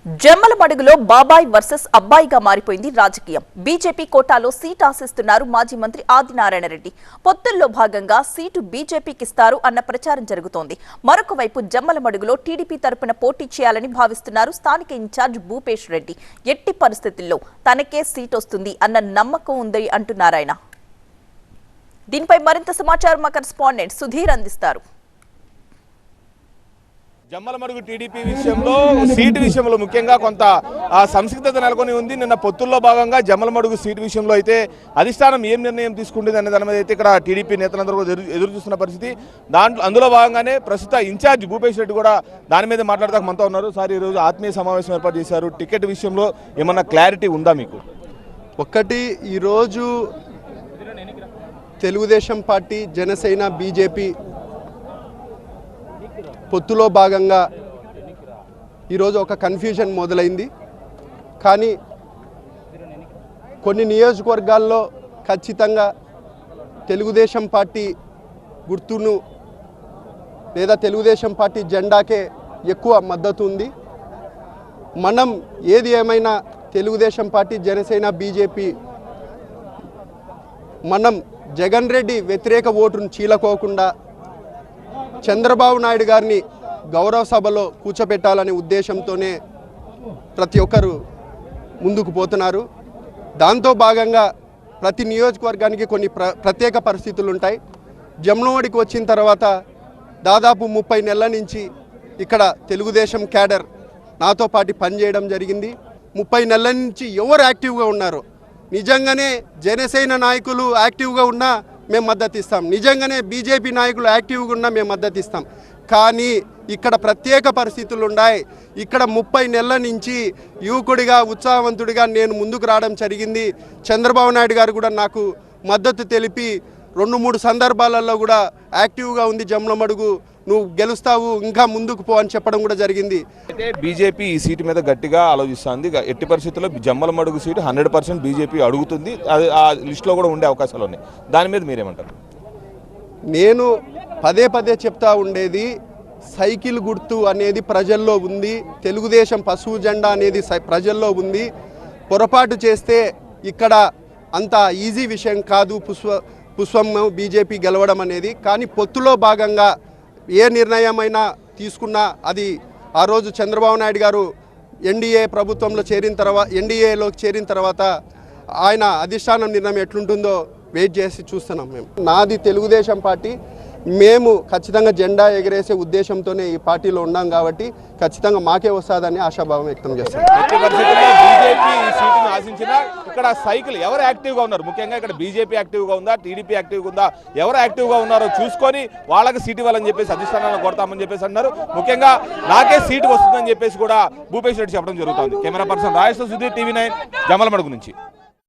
జమ్మలమడుగులో బాబాయ్ వర్సెస్ అబ్బాయిగా మారిపోయింది రాజకీయం. బీజేపీ కోటాలో సీట్ ఆశిస్తున్నారు మాజీ మంత్రి ఆదినారాయణ రెడ్డి. పొత్తుల్లో భాగంగా సీటు బీజేపీకిస్తారు అన్న ప్రచారం జరుగుతోంది. మరొక వైపు జమ్మలమడుగులో టీడీపీ తరపున పోటీ చేయాలని భావిస్తున్నారు స్థానిక ఇన్ఛార్జ్ భూపేష్ రెడ్డి. ఎట్టి పరిస్థితుల్లో తనకే సీట్ వస్తుంది అన్న నమ్మకం ఉంది అంటున్నారాయన. దీనిపై మరింత సమాచారం మా కరెస్పాండెంట్ సుధీర్ అందిస్తారు. జమ్మలమడుగు టీడీపీ విషయంలో సీటు విషయంలో ముఖ్యంగా కొంత సంసిగ్ధత నెలకొని ఉంది. నిన్న పొత్తుల్లో భాగంగా జమ్మలమడుగు సీటు విషయంలో అయితే అధిష్టానం ఏం నిర్ణయం తీసుకుంటుంది అనే దాని మీద అయితే ఇక్కడ టీడీపీ నేతలందరూ ఎదురు చూస్తున్న పరిస్థితి. అందులో భాగంగానే ప్రస్తుత ఇన్ఛార్జ్ భూపేష్ రెడ్డి కూడా దాని మీద మాట్లాడదాక మనతో ఉన్నారు. సార్, ఈరోజు ఆత్మీయ సమావేశం ఏర్పాటు చేశారు. టికెట్ విషయంలో ఏమన్నా క్లారిటీ ఉందా మీకు? ఒక్కటి, ఈరోజు తెలుగుదేశం పార్టీ, జనసేన, బీజేపీ పొత్తులో భాగంగా ఈరోజు ఒక కన్ఫ్యూజన్ మొదలైంది. కానీ కొన్ని నియోజకవర్గాల్లో ఖచ్చితంగా తెలుగుదేశం పార్టీ గుర్తును లేదా తెలుగుదేశం పార్టీ జెండాకే ఎక్కువ మద్దతు ఉంది. మనం ఏది ఏమైనా తెలుగుదేశం పార్టీ, జనసేన, బీజేపీ మనం జగన్ రెడ్డి వ్యతిరేక ఓటును చీలకోకుండా చంద్రబాబు నాయుడు గారిని గౌరవ సభలో కూర్చోబెట్టాలనే ఉద్దేశంతోనే ప్రతి ఒక్కరు ముందుకు పోతున్నారు. దాంతో భాగంగా ప్రతి నియోజకవర్గానికి కొన్ని ప్రత్యేక పరిస్థితులు ఉంటాయి. జమ్మలమడుగుకి వచ్చిన తర్వాత దాదాపు 30 నెలల నుంచి ఇక్కడ తెలుగుదేశం క్యాడర్ నాతో పాటు పనిచేయడం జరిగింది. 30 నెలల నుంచి ఎవరు యాక్టివ్గా ఉన్నారో, నిజంగానే జనసేన నాయకులు యాక్టివ్గా ఉన్నా మేము మద్దతు ఇస్తాం, నిజంగానే బీజేపీ నాయకులు యాక్టివ్గా ఉన్నా మేము మద్దతు ఇస్తాం. కానీ ఇక్కడ ప్రత్యేక పరిస్థితులు ఉన్నాయి. ఇక్కడ 30 నెలల నుంచి యువకుడిగా, ఉత్సాహవంతుడిగా నేను ముందుకు రావడం జరిగింది. చంద్రబాబు నాయుడు గారు కూడా నాకు మద్దతు తెలిపి 2-3 సందర్భాలలో కూడా యాక్టివ్గా ఉంది జమ్మలమడుగు, నువ్వు గెలుస్తావు, ఇంకా ముందుకు పో అని చెప్పడం కూడా జరిగింది. అయితే బీజేపీ ఈ సీటు మీద గట్టిగా ఆలోచిస్తుంది. ఎట్టి పరిస్థితుల్లో జమ్మలమడుగు సీటు 100% బీజేపీ అడుగుతుంది. అది ఆ లిస్టులో కూడా ఉండే అవకాశాలు ఉన్నాయి. దాని మీద మీరేమంటారు? నేను పదే పదే చెప్తా ఉండేది, సైకిల్ గుర్తు అనేది ప్రజల్లో ఉంది, తెలుగుదేశం పశువు జెండా అనేది ప్రజల్లో ఉంది. పొరపాటు చేస్తే ఇక్కడ అంత ఈజీ విషయం కాదు పుష్పం బీజేపీ గెలవడం అనేది. కానీ పొత్తులో భాగంగా ఏ నిర్ణయమైనా తీసుకున్నా అది ఆ రోజు చంద్రబాబు నాయుడు గారు ఎన్డీఏలోకి చేరిన తర్వాత ఆయన అధిష్టానం నిర్ణయం ఎట్లుంటుందో వెయిట్ చేసి చూస్తున్నాం. నాది తెలుగుదేశం పార్టీ, మేము ఖచ్చితంగా జెండా ఎగరేసే ఉద్దేశంతోనే ఈ పార్టీలో ఉన్నాం కాబట్టి ఖచ్చితంగా మాకే వస్తుందని ఆశాభావం వ్యక్తం చేస్తాం. ఇక్కడ సైకిల్ ఎవరు యాక్టివ్గా ఉన్నారు, ముఖ్యంగా ఇక్కడ బీజేపీ యాక్టివ్గా ఉందా, టీడీపీ యాక్టివ్గా ఉందా, ఎవరు యాక్టివ్గా ఉన్నారో చూసుకొని వాళ్ళకి సీటు ఇవ్వాలని చెప్పేసి అధిష్టానాన్ని కొడతామని చెప్పేసి అన్నారు. ముఖ్యంగా నాకే సీటు వస్తుందని చెప్పేసి కూడా భూపేష్ రెడ్డి చెప్పడం జరుగుతుంది. Camera person Rajesh, Sudheer, TV9 Jammalamadugu నుంచి.